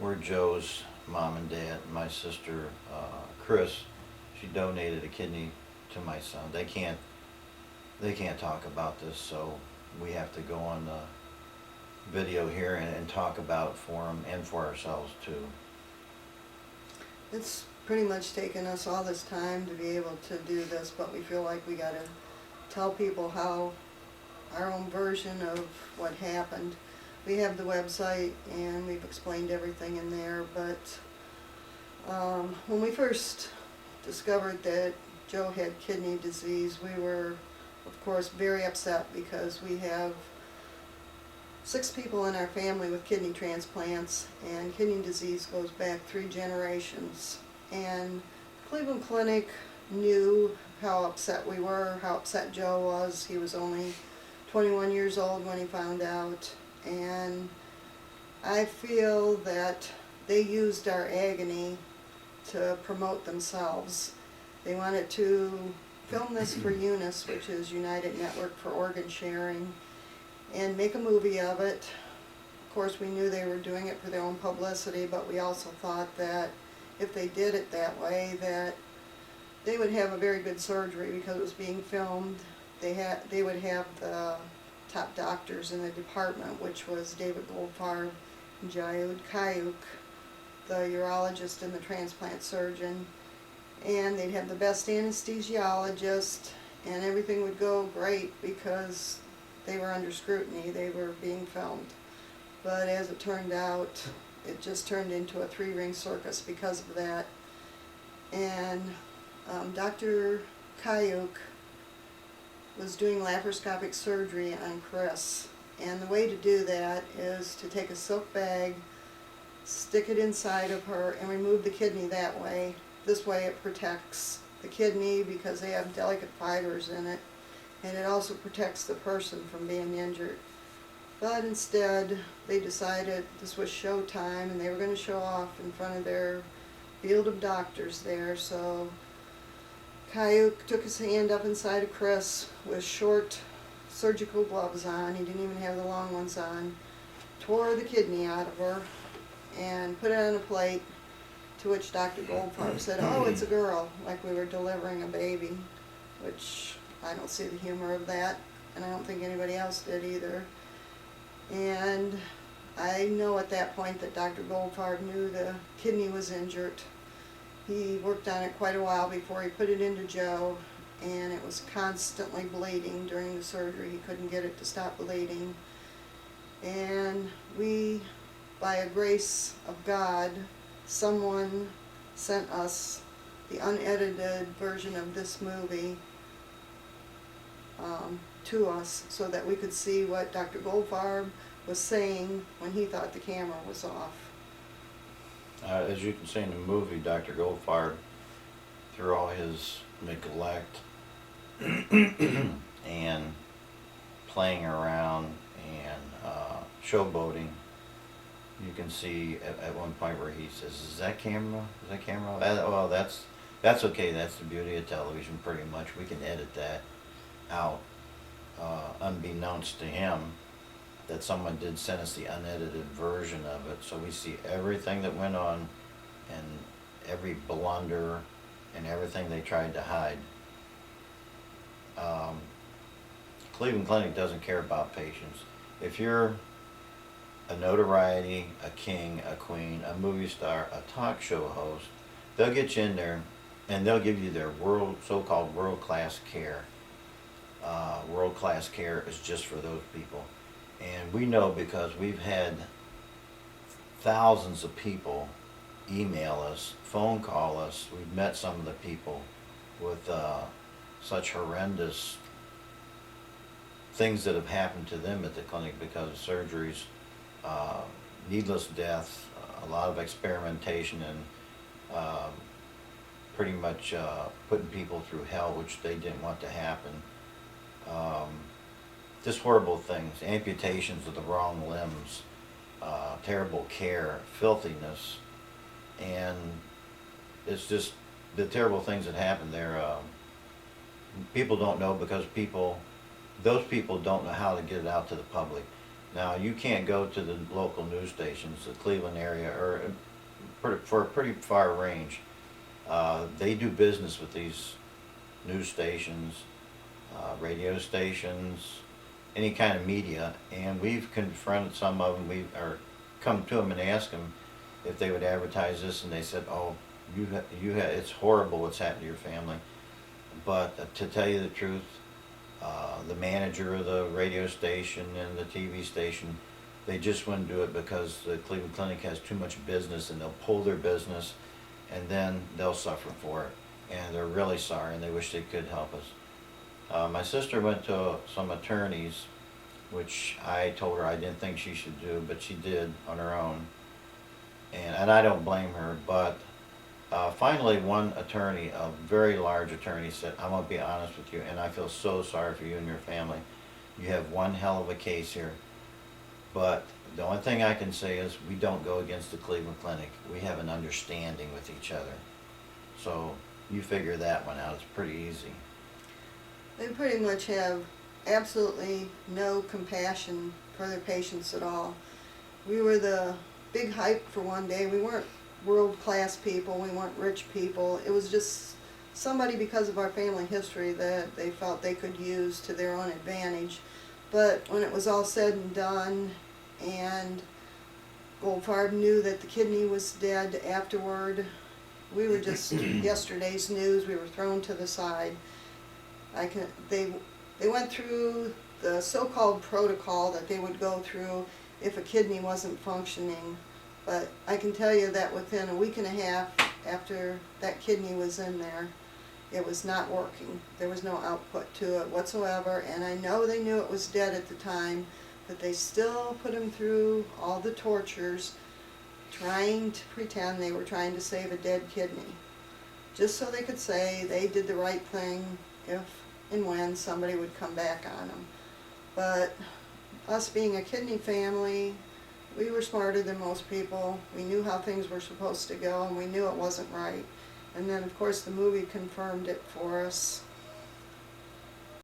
We're Joe's mom and dad. My sister, Chris, she donated a kidney to my son. They can't talk about this, so we have to go on the video here and talk about it for them and for ourselves too. It's pretty much taken us all this time to be able to do this, but we feel like we gotta tell people how our own version of what happened. We have the website and we've explained everything in there, but when we first discovered that Joe had kidney disease, we were, of course, very upset because we have 6 people in our family with kidney transplants, and kidney disease goes back 3 generations. And Cleveland Clinic knew how upset we were, how upset Joe was. He was only 21 years old when he found out, and I feel that they used our agony to promote themselves. They wanted to film this for UNIS, which is United Network for Organ Sharing, and make a movie of it. Of course, we knew they were doing it for their own publicity, but we also thought that if they did it that way, that they would have a very good surgery because it was being filmed. They would have the top doctors in the department, which was David Goldfarb and Jayud Kayuk, the urologist and the transplant surgeon, and they'd have the best anesthesiologist, and everything would go great because they were under scrutiny, they were being filmed. But as it turned out, it just turned into a 3-ring circus because of that. And Dr. Kayuk was doing laparoscopic surgery on Chris. And the way to do that is to take a silk bag, stick it inside of her, and remove the kidney that way. This way it protects the kidney because they have delicate fibers in it, and it also protects the person from being injured. But instead, they decided this was show time and they were going to show off in front of their field of doctors there. So Kayuk took his hand up inside of Chris with short surgical gloves on. He didn't even have the long ones on. Tore the kidney out of her and put it on a plate, to which Dr. Goldfarb said, "Oh, it's a girl," like we were delivering a baby, which I don't see the humor of that, and I don't think anybody else did either. And I know at that point that Dr. Goldfarb knew the kidney was injured. He worked on it quite a while before he put it into Joe, and it was constantly bleeding during the surgery. He couldn't get it to stop bleeding. And we, by a grace of God, someone sent us the unedited version of this movie to us so that we could see what Dr. Goldfarb was saying when he thought the camera was off. As you can see in the movie, Dr. Goldfarb, through all his neglect and playing around and showboating, you can see at one point where he says, "Is that camera? Is that camera?" Well, that's okay. That's the beauty of television. Pretty much, we can edit that out, unbeknownst to him, that someone did send us the unedited version of it, so we see everything that went on and every blunder and everything they tried to hide. Cleveland Clinic doesn't care about patients. If you're a notoriety, a king, a queen, a movie star, a talk show host, they'll get you in there and they'll give you their so-called world-class care. World-class care is just for those people. And we know because we've had thousands of people email us, phone call us. We've met some of the people with such horrendous things that have happened to them at the clinic because of surgeries, needless death, a lot of experimentation, and pretty much putting people through hell, which they didn't want to happen. Just horrible things, amputations of the wrong limbs, terrible care, filthiness, and it's just the terrible things that happen there. People don't know because those people don't know how to get it out to the public. Now, you can't go to the local news stations, the Cleveland area, or for a pretty far range. They do business with these news stations, radio stations, any kind of media, and we've confronted some of them. Or come to them and asked them if they would advertise this, and they said, "Oh, it's horrible what's happened to your family." But to tell you the truth, the manager of the radio station and the TV station, they just wouldn't do it because the Cleveland Clinic has too much business, and they'll pull their business, and then they'll suffer for it. And they're really sorry, and they wish they could help us. My sister went to some attorneys, which I told her I didn't think she should do, but she did on her own. And I don't blame her, but finally one attorney, a very large attorney, said, "I'm going to be honest with you, and I feel so sorry for you and your family. You have one hell of a case here. But the only thing I can say is we don't go against the Cleveland Clinic. We have an understanding with each other." So you figure that one out. It's pretty easy. They pretty much have absolutely no compassion for their patients at all. We were the big hype for one day. We weren't world-class people. We weren't rich people. It was just somebody, because of our family history, that they felt they could use to their own advantage. But when it was all said and done, and Goldfarb knew that the kidney was dead afterward, we were just yesterday's news. We were thrown to the side. They went through the so-called protocol that they would go through if a kidney wasn't functioning. But I can tell you that within a week and a half after that kidney was in there, it was not working. There was no output to it whatsoever, and I know they knew it was dead at the time, but they still put him through all the tortures, trying to pretend they were trying to save a dead kidney, just so they could say they did the right thing if and when somebody would come back on them. But us being a kidney family, we were smarter than most people. We knew how things were supposed to go, and we knew it wasn't right. And then, of course, the movie confirmed it for us.